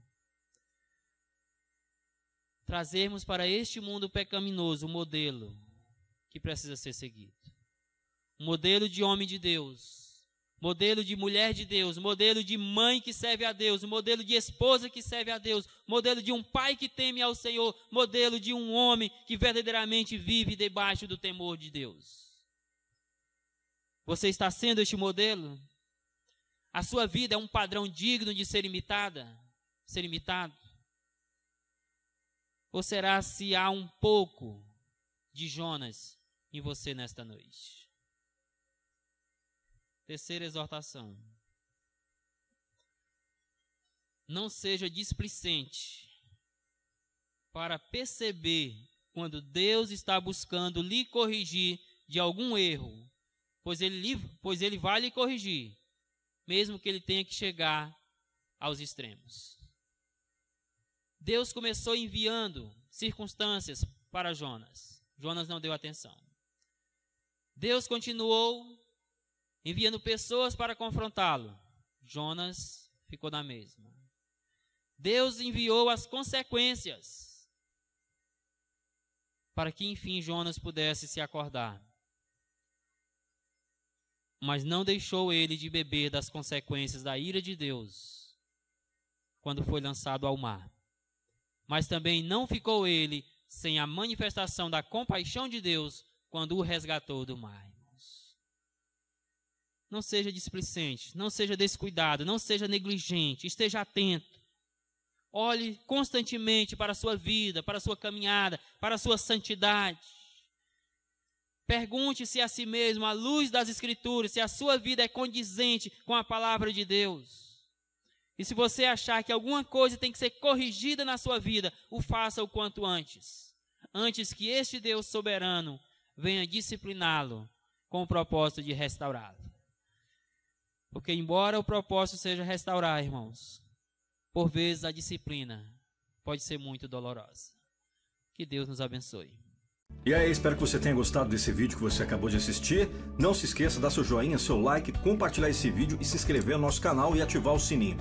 trazermos para este mundo pecaminoso um modelo que precisa ser seguido. Um modelo de homem de Deus, modelo de mulher de Deus, modelo de mãe que serve a Deus, modelo de esposa que serve a Deus, modelo de um pai que teme ao Senhor, modelo de um homem que verdadeiramente vive debaixo do temor de Deus. Você está sendo este modelo? A sua vida é um padrão digno de ser imitado? Ou será se há um pouco de Jonas em você nesta noite? Terceira exortação. Não seja displicente para perceber quando Deus está buscando lhe corrigir de algum erro, pois ele vai lhe corrigir, mesmo que ele tenha que chegar aos extremos. Deus começou enviando circunstâncias para Jonas. Jonas não deu atenção. Deus continuou enviando pessoas para confrontá-lo. Jonas ficou na mesma. Deus enviou as consequências para que, enfim, Jonas pudesse se acordar. Mas não deixou ele de beber das consequências da ira de Deus quando foi lançado ao mar. Mas também não ficou ele sem a manifestação da compaixão de Deus quando o resgatou do mar. Irmãos. Não seja displicente, não seja descuidado, não seja negligente, esteja atento. Olhe constantemente para a sua vida, para a sua caminhada, para a sua santidade. Pergunte-se a si mesmo, à luz das Escrituras, se a sua vida é condizente com a palavra de Deus. E se você achar que alguma coisa tem que ser corrigida na sua vida, o faça o quanto antes. Antes que este Deus soberano venha discipliná-lo com o propósito de restaurá-lo. Porque embora o propósito seja restaurar, irmãos, por vezes a disciplina pode ser muito dolorosa. Que Deus nos abençoe. E aí, espero que você tenha gostado desse vídeo que você acabou de assistir. Não se esqueça de dar seu joinha, seu like, compartilhar esse vídeo e se inscrever no nosso canal e ativar o sininho.